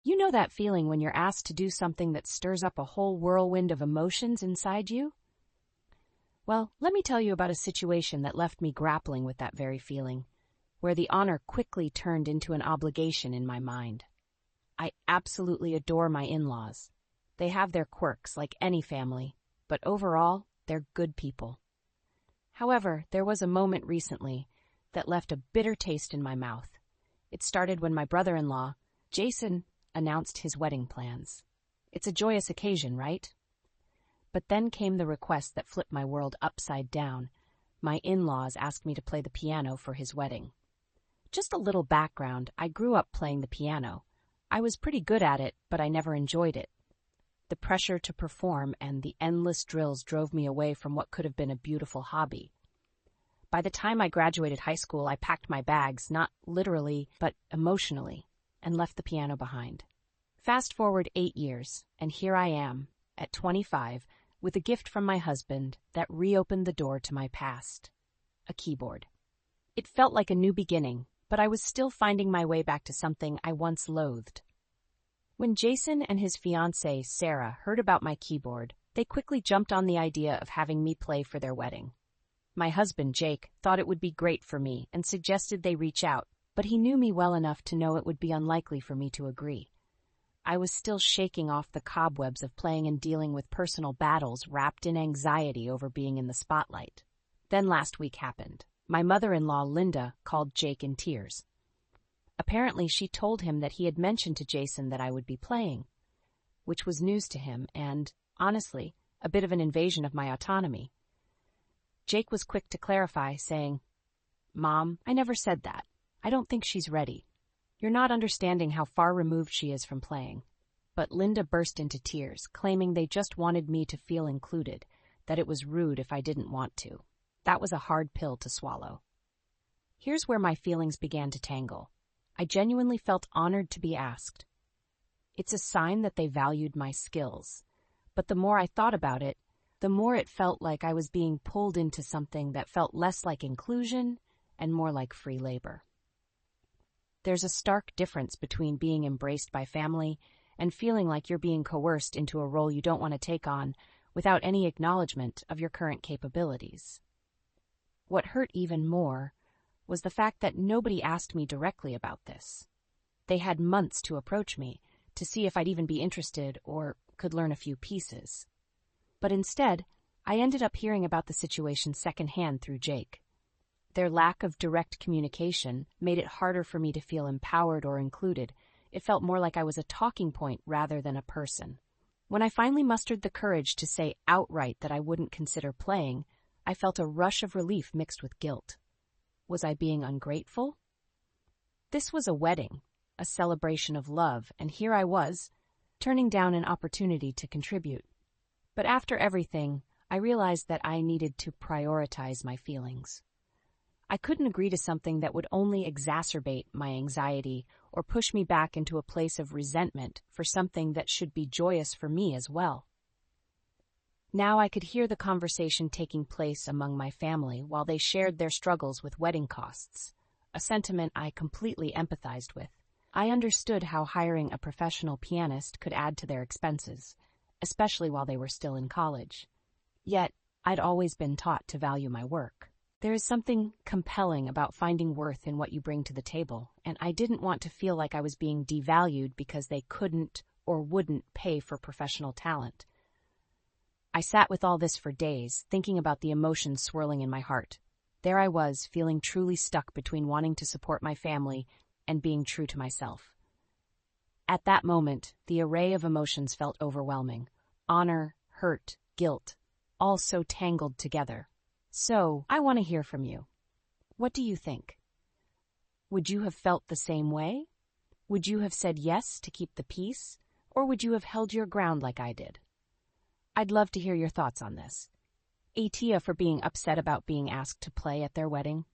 You know that feeling when you're asked to do something that stirs up a whole whirlwind of emotions inside you? Well, let me tell you about a situation that left me grappling with that very feeling, where the honor quickly turned into an obligation in my mind. I absolutely adore my in-laws. They have their quirks like any family, but overall, they're good people. However, there was a moment recently that left a bitter taste in my mouth. It started when my brother-in-law, Jason, announced his wedding plans. It's a joyous occasion, right? But then came the request that flipped my world upside down. My in-laws asked me to play the piano for his wedding. Just a little background, I grew up playing the piano. I was pretty good at it, but I never enjoyed it. The pressure to perform and the endless drills drove me away from what could have been a beautiful hobby. By the time I graduated high school, I packed my bags, not literally, but emotionally, and left the piano behind. Fast forward 8 years, and here I am, at 25, with a gift from my husband that reopened the door to my past: a keyboard. It felt like a new beginning, but I was still finding my way back to something I once loathed. When Jason and his fiancée, Sarah, heard about my keyboard, they quickly jumped on the idea of having me play for their wedding. My husband, Jake, thought it would be great for me and suggested they reach out, but he knew me well enough to know it would be unlikely for me to agree. I was still shaking off the cobwebs of playing and dealing with personal battles wrapped in anxiety over being in the spotlight. Then last week happened. My mother-in-law, Linda, called Jake in tears. Apparently, she told him that he had mentioned to Jason that I would be playing, which was news to him and, honestly, a bit of an invasion of my autonomy. Jake was quick to clarify, saying, "Mom, I never said that. I don't think she's ready. You're not understanding how far removed she is from playing." But Linda burst into tears, claiming they just wanted me to feel included, that it was rude if I didn't want to. That was a hard pill to swallow. Here's where my feelings began to tangle. I genuinely felt honored to be asked. It's a sign that they valued my skills. But the more I thought about it, the more it felt like I was being pulled into something that felt less like inclusion and more like free labor. There's a stark difference between being embraced by family and feeling like you're being coerced into a role you don't want to take on without any acknowledgement of your current capabilities. What hurt even more was the fact that nobody asked me directly about this. They had months to approach me to see if I'd even be interested or could learn a few pieces. But instead, I ended up hearing about the situation secondhand through Jake. Their lack of direct communication made it harder for me to feel empowered or included. It felt more like I was a talking point rather than a person. When I finally mustered the courage to say outright that I wouldn't consider playing, I felt a rush of relief mixed with guilt. Was I being ungrateful? This was a wedding, a celebration of love, and here I was, turning down an opportunity to contribute. But after everything, I realized that I needed to prioritize my feelings. I couldn't agree to something that would only exacerbate my anxiety or push me back into a place of resentment for something that should be joyous for me as well. Now I could hear the conversation taking place among my family while they shared their struggles with wedding costs, a sentiment I completely empathized with. I understood how hiring a professional pianist could add to their expenses, especially while they were still in college. Yet, I'd always been taught to value my work. There is something compelling about finding worth in what you bring to the table, and I didn't want to feel like I was being devalued because they couldn't or wouldn't pay for professional talent. I sat with all this for days, thinking about the emotions swirling in my heart. There I was, feeling truly stuck between wanting to support my family and being true to myself. At that moment, the array of emotions felt overwhelming. Honor, hurt, guilt, all so tangled together. So, I want to hear from you. What do you think? Would you have felt the same way? Would you have said yes to keep the peace? Or would you have held your ground like I did? I'd love to hear your thoughts on this. Atia for being upset about being asked to play at their wedding.